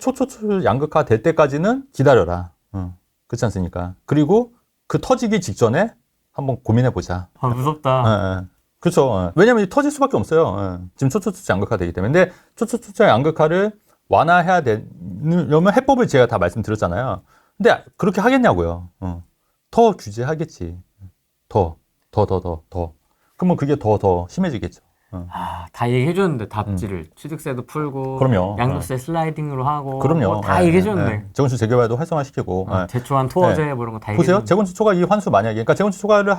양극화 될 때까지는 기다려라. 그렇지 않습니까? 그리고 그 터지기 직전에 한번 고민해보자. 아, 무섭다. 그렇죠. 왜냐면 터질 수밖에 없어요. 지금 양극화 되기 때문에. 근데 양극화를 완화해야 되려면 해법을 제가 다 말씀드렸잖아요. 근데 그렇게 하겠냐고요. 더 규제하겠지. 더. 그러면 그게 더 심해지겠죠. 다 얘기해줬는데 답지를 취득세도 풀고 그럼요. 양도세 슬라이딩으로 하고 그럼요. 뭐 다 얘기해줬는데 재건축 재개발도 활성화시키고 제초한 토어제 뭐 이런 거 다 보세요. 얘기해줬는데 재건축 초과 이 환수 만약에 그러니까 재건축 초과를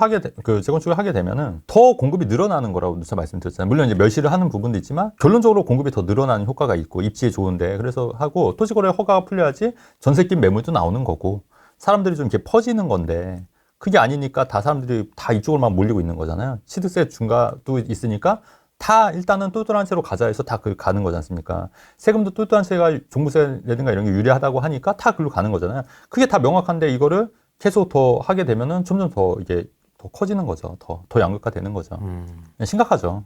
재건축을 하게 되면은 더 공급이 늘어나는 거라고 제가 말씀드렸잖아요. 물론 이제 멸시를 하는 부분도 있지만 결론적으로 공급이 더 늘어나는 효과가 있고 입지에 좋은데 그래서 하고 토지거래 허가가 풀려야지 전세 낀 매물도 나오는 거고 사람들이 좀 이렇게 퍼지는 건데 그게 아니니까 다 사람들이 다 이쪽으로만 몰리고 있는 거잖아요. 취득세 중과도 있으니까 다 일단은 똘똘한 채로 가자 해서 다 가는 거지 않습니까? 세금도 똘똘한 채가 종부세라든가 이런 게 유리하다고 하니까 다 글로 가는 거잖아요. 그게 다 명확한데 이거를 계속 더 하게 되면은 점점 더 이게 더 커지는 거죠. 더 양극화 되는 거죠. 심각하죠.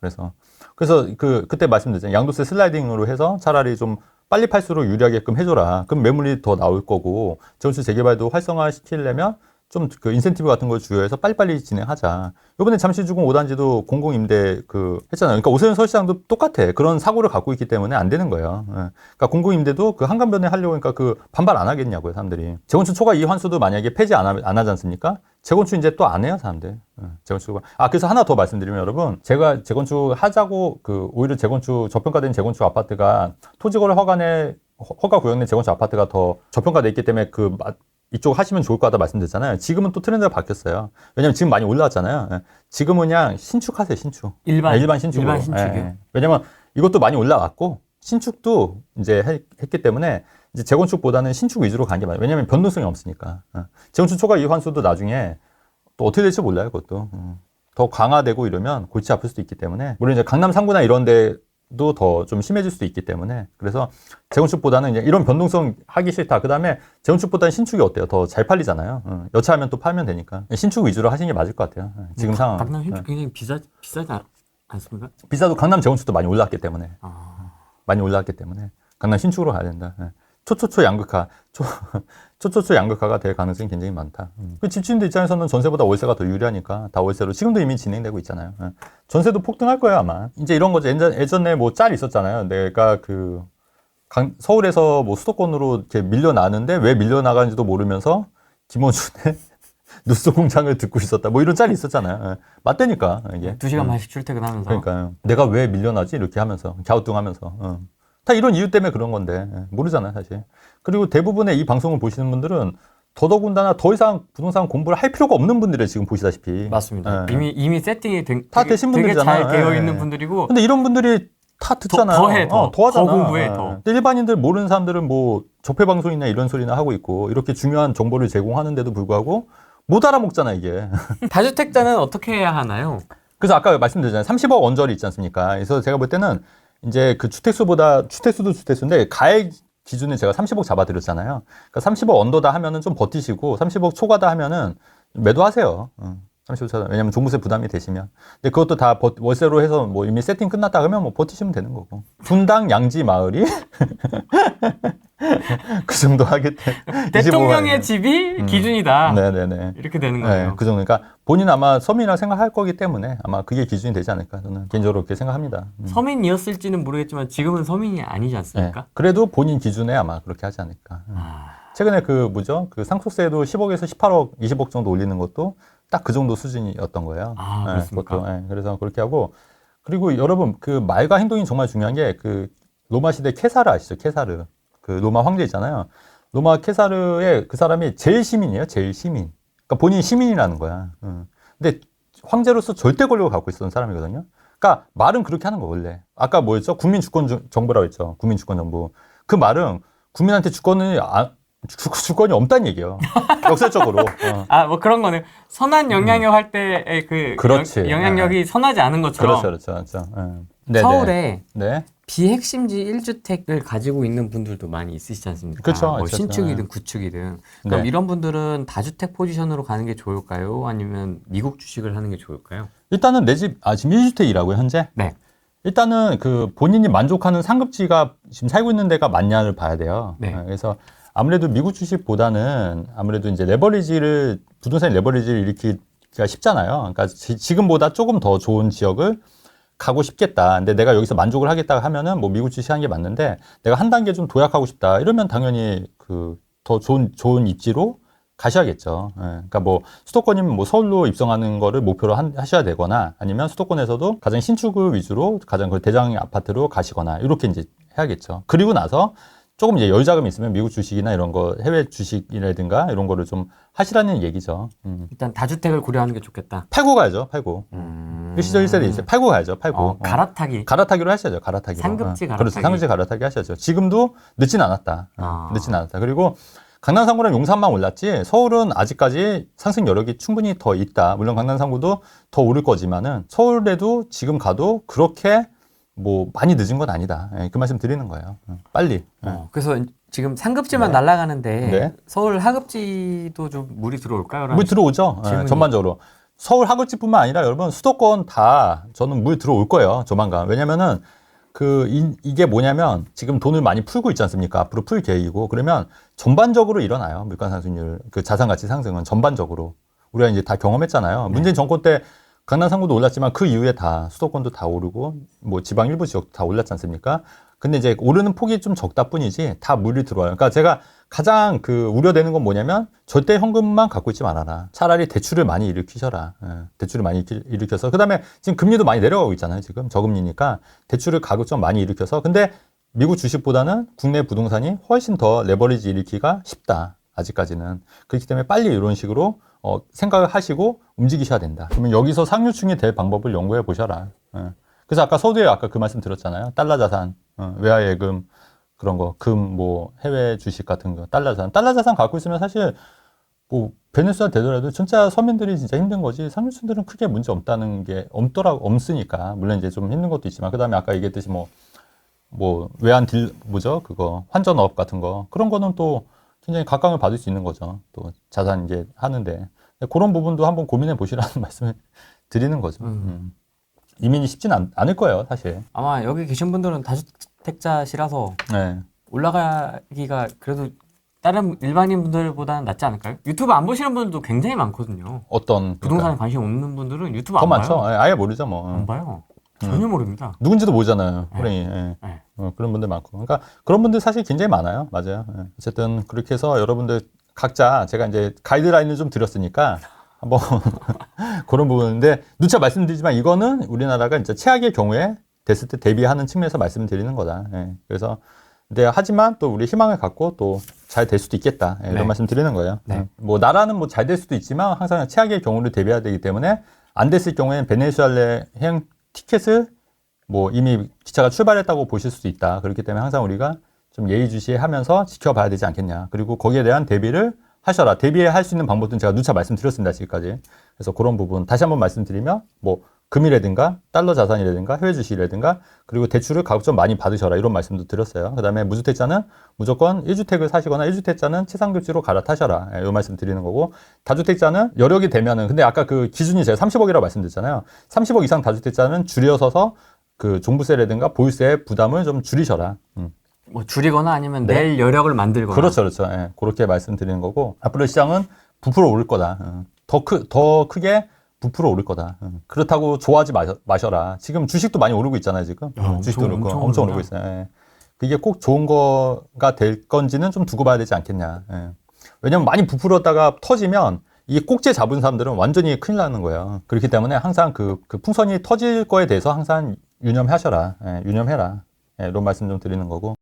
그래서 그때 말씀드렸잖아요. 양도세 슬라이딩으로 해서 차라리 좀 빨리 팔수록 유리하게끔 해줘라. 그럼 매물이 더 나올 거고 재건축 재개발도 활성화시키려면 좀 그 인센티브 같은 걸 주요해서 빨리빨리 진행하자. 이번에 잠시주공 5단지도 공공임대 했잖아요. 그러니까 오세훈 서울시장도 똑같아. 그런 사고를 갖고 있기 때문에 안 되는 거예요. 그러니까 공공임대도 그 한간변에 하려고 하니까 반발 안 하겠냐고요, 사람들이. 재건축 초과 이환수도 만약에 폐지 안 하지 않습니까? 재건축 이제 또 안 해요, 사람들. 재건축. 그래서 하나 더 말씀드리면 여러분, 제가 재건축 하자고 오히려 저평가된 재건축 아파트가 토지거래 허가 구역내 재건축 아파트가 더 저평가돼 있기 때문에 이쪽 하시면 좋을 것 같다 말씀드렸잖아요. 지금은 또 트렌드가 바뀌었어요. 왜냐면 지금 많이 올라왔잖아요. 지금은 그냥 신축하세요, 신축. 일반 신축으로. 일반 신축이요. 왜냐면 이것도 많이 올라왔고, 신축도 이제 했기 때문에 이제 재건축보다는 신축 위주로 간 게 맞아요. 왜냐면 변동성이 없으니까. 재건축 초과 이환수도 나중에 또 어떻게 될지 몰라요, 그것도. 더 강화되고 이러면 골치 아플 수도 있기 때문에. 물론 이제 강남 3구나 이런 데 도 더 좀 심해질 수도 있기 때문에 그래서 재건축보다는 이제 이런 변동성 하기 싫다. 그 다음에 재건축보다는 신축이 어때요? 더 잘 팔리잖아요. 여차하면 또 팔면 되니까 신축 위주로 하시는 게 맞을 것 같아요. 지금 상황. 강남 신축 굉장히 비싸지 않습니까? 비싸도 강남 재건축도 많이 올랐기 때문에 강남 신축으로 가야 된다. 초초초 양극화 양극화가 될 가능성이 굉장히 많다. 그 집주인들 입장에서는 전세보다 월세가 더 유리하니까 다 월세로 지금도 이미 진행되고 있잖아요. 전세도 폭등할 거예요 아마. 이제 이런 거죠. 예전에 뭐 짤 있었잖아요. 내가 서울에서 뭐 수도권으로 이렇게 밀려나는데 왜 밀려나가는지도 모르면서 김어준의 누수 공장을 듣고 있었다. 뭐 이런 짤이 있었잖아요. 맞다니까 이게. 2시간 반씩 출퇴근하면서. 그러니까요. 내가 왜 밀려나지 이렇게 하면서 갸우뚱하면서. 다 이런 이유 때문에 그런 건데 모르잖아요 사실. 그리고 대부분의 이 방송을 보시는 분들은 더더군다나 더 이상 부동산 공부를 할 필요가 없는 분들이 지금 보시다시피 맞습니다. 이미 세팅이 다 되신 되게 분들이잖아요. 잘 되어 있는 분들이고. 근데 이런 분들이 다 듣잖아요. 더 하잖아. 더 공부해 더. 근데 일반인들 모르는 사람들은 뭐 적폐 방송이나 이런 소리나 하고 있고 이렇게 중요한 정보를 제공하는데도 불구하고 못 알아먹잖아 이게. 다주택자는 어떻게 해야 하나요? 그래서 아까 말씀드렸잖아요. 30억 언저리 있지 않습니까? 그래서 제가 볼 때는 이제 그 주택수도 주택수인데 가액 기준에 제가 30억 잡아드렸잖아요. 그러니까 30억 언더다 하면은 좀 버티시고 30억 초과다 하면은 매도하세요. 30억 초과. 왜냐면 종부세 부담이 되시면. 근데 그것도 다 월세로 해서 뭐 이미 세팅 끝났다 그러면 뭐 버티시면 되는 거고. 분당 양지 마을이 그 정도 하겠대. 대통령의 집이 기준이다. 네네네. 이렇게 되는 거예요. 네, 그 정도. 그러니까 본인 아마 서민이라 생각할 거기 때문에 아마 그게 기준이 되지 않을까 저는 개인적으로 그렇게 생각합니다. 서민이었을지는 모르겠지만 지금은 서민이 아니지 않습니까? 네, 그래도 본인 기준에 아마 그렇게 하지 않을까. 최근에 그 상속세도 10억에서 18억, 20억 정도 올리는 것도 딱 그 정도 수준이었던 거예요. 그렇습니까? 그것도, 그래서 그렇게 하고 그리고 여러분 그 말과 행동이 정말 중요한 게 그 로마 시대 케사르 아시죠? 케사르. 그 로마 황제 있잖아요. 로마 케사르의 그 사람이 제일 시민이에요. 제일 시민. 그러니까 본인이 시민이라는 거야. 근데 황제로서 절대 권력을 갖고 있었던 사람이거든요. 그러니까 말은 그렇게 하는 거 원래. 아까 뭐였죠? 국민 주권 정부라고 했죠. 국민 주권 정부. 그 말은 국민한테 주권이 없다는 얘기예요. 역설적으로. 뭐 그런 거네. 선한 영향력 할 때의 그렇지. 영향력이 선하지 않은 것처럼. 그렇죠. 서울에 네. 비핵심지 1주택을 가지고 있는 분들도 많이 있으시지 않습니까? 그렇죠. 뭐 신축이든 구축이든. 그럼 이런 분들은 다주택 포지션으로 가는 게 좋을까요? 아니면 미국 주식을 하는 게 좋을까요? 일단은 내 집, 지금 1주택이라고요, 현재? 네. 일단은 그 본인이 만족하는 상급지가 지금 살고 있는 데가 맞냐를 봐야 돼요. 네. 그래서 아무래도 미국 주식보다는 아무래도 이제 부동산 레버리지를 일으키기가 쉽잖아요. 그러니까 지금보다 조금 더 좋은 지역을 가고 싶겠다. 근데 내가 여기서 만족을 하겠다 하면은 뭐 미국 주식 하는 게 맞는데 내가 한 단계 좀 도약하고 싶다. 이러면 당연히 더 좋은 입지로 가셔야겠죠. 예. 그러니까 뭐 수도권이면 뭐 서울로 입성하는 거를 목표로 하셔야 되거나 아니면 수도권에서도 가장 신축을 위주로 가장 그 대장 아파트로 가시거나 이렇게 이제 해야겠죠. 그리고 나서 조금 이제 여유 자금이 있으면 미국 주식이나 이런 거 해외 주식이라든가 이런 거를 좀 하시라는 얘기죠. 일단 다주택을 고려하는 게 좋겠다. 팔고 가야죠. 팔고. 일시적 1세대 이제 팔고 가야죠. 팔고. 갈아타기. 갈아타기로 하셔야죠. 갈아타기로. 상급지 갈아타기. 그렇죠. 상급지 갈아타기 하셔야죠. 지금도 늦진 않았다. 늦진 않았다. 그리고 강남 3구랑 용산만 올랐지 서울은 아직까지 상승 여력이 충분히 더 있다. 물론 강남 3구도 더 오를 거지만은 서울에도 지금 가도 그렇게 뭐 많이 늦은 건 아니다. 그 말씀 드리는 거예요. 빨리. 그래서 지금 상급지만 날아가는데 네. 서울 하급지도 좀 물이 들어올까요? 물 들어오죠. 전반적으로. 서울 하급지뿐만 아니라 여러분 수도권 다 저는 물 들어올 거예요. 조만간. 왜냐면은 이게 뭐냐면 지금 돈을 많이 풀고 있지 않습니까? 앞으로 풀 계획이고 그러면 전반적으로 일어나요. 물가 상승률, 그 자산 가치 상승은 전반적으로 우리가 이제 다 경험했잖아요. 문재인 정권 때 강남 3구도 올랐지만 그 이후에 다 수도권도 다 오르고 뭐 지방 일부 지역도 다 올랐지 않습니까? 근데 이제 오르는 폭이 좀 적다 뿐이지 다 물이 들어와요. 그러니까 제가 가장 우려되는 건 뭐냐면 절대 현금만 갖고 있지 말아라. 차라리 대출을 많이 일으키셔라. 대출을 많이 일으켜서 그다음에 지금 금리도 많이 내려가고 있잖아요. 지금 저금리니까 대출을 가격 좀 많이 일으켜서 근데 미국 주식보다는 국내 부동산이 훨씬 더 레버리지 일으키기가 쉽다. 아직까지는. 그렇기 때문에 빨리 이런 식으로 생각을 하시고 움직이셔야 된다. 그러면 여기서 상류층이 될 방법을 연구해 보셔라. 그래서 아까 서두에 아까 그 말씀 드렸잖아요. 달러 자산, 외화 예금 그런 거, 뭐 해외 주식 같은 거, 달러 자산 갖고 있으면 사실 뭐 베네수ela 되더라도 진짜 서민들이 진짜 힘든 거지 상류층들은 크게 문제 없다는 게 없으니까 물론 이제 좀 힘든 것도 있지만 그다음에 아까 얘기했듯이 뭐 외환 그거 환전업 같은 거 그런 거는 또 굉장히 각광을 받을 수 있는 거죠. 또 자산 이제 하는데 그런 부분도 한번 고민해 보시라는 말씀을 드리는 거죠. 이민이 쉽지는 않을 거예요, 사실. 아마 여기 계신 분들은 다주택자시라서 네. 올라가기가 그래도 다른 일반인 분들보다는 낫지 않을까요? 유튜브 안 보시는 분들도 굉장히 많거든요. 어떤 부동산에 관심 없는 분들은 유튜브 더 안 봐요. 많죠. 아예 모르죠, 뭐. 안 봐요. 전혀 모릅니다. 누군지도 모르잖아요, 네. 호랭이. 네. 그런 분들 많고. 그러니까 그런 분들 사실 굉장히 많아요. 맞아요. 어쨌든 그렇게 해서 여러분들 각자 제가 이제 가이드라인을 좀 드렸으니까 한번 그런 부분인데 누차 말씀드리지만 이거는 우리나라가 이제 최악의 경우에 됐을 때 대비하는 측면에서 말씀드리는 거다. 그래서 근데 하지만 또 우리 희망을 갖고 또 잘 될 수도 있겠다. 이런 네. 말씀 드리는 거예요. 네. 뭐 나라는 뭐 잘 될 수도 있지만 항상 최악의 경우를 대비해야 되기 때문에 안 됐을 경우에는 베네수엘라 해양 티켓을 뭐 이미 기차가 출발했다고 보실 수도 있다. 그렇기 때문에 항상 우리가 좀 예의주시하면서 지켜봐야 되지 않겠냐. 그리고 거기에 대한 대비를 하셔라. 대비할 수 있는 방법들은 제가 누차 말씀드렸습니다. 지금까지. 그래서 그런 부분 다시 한번 말씀드리면 뭐 금이라든가 달러 자산이라든가 해외 주식이라든가 그리고 대출을 가급 좀 많이 받으셔라. 이런 말씀도 드렸어요. 그 다음에 무주택자는 무조건 1주택을 사시거나 1주택자는 최상급지로 갈아타셔라. 이 말씀 드리는 거고 다주택자는 여력이 되면은 근데 아까 그 기준이 제가 30억이라고 말씀드렸잖아요. 30억 이상 다주택자는 줄여서서 그 종부세라든가 보유세 부담을 좀 줄이셔라. 뭐 줄이거나 아니면 낼 여력을 만들거나. 그렇죠. 그렇게 말씀드리는 거고 앞으로 시장은 부풀어 오를 거다. 더 크게 부풀어 오를 거다. 그렇다고 좋아하지 마셔라. 지금 주식도 많이 오르고 있잖아요. 지금 주식도 오르고 엄청 오르고 있어요. 그게 꼭 좋은 거가 될 건지는 좀 두고 봐야 되지 않겠냐. 왜냐면 많이 부풀었다가 터지면 이게 꼭지 잡은 사람들은 완전히 큰일 나는 거예요. 그렇기 때문에 항상 그 풍선이 터질 거에 대해서 항상 유념하셔라. 유념해라. 이런 말씀 좀 드리는 거고.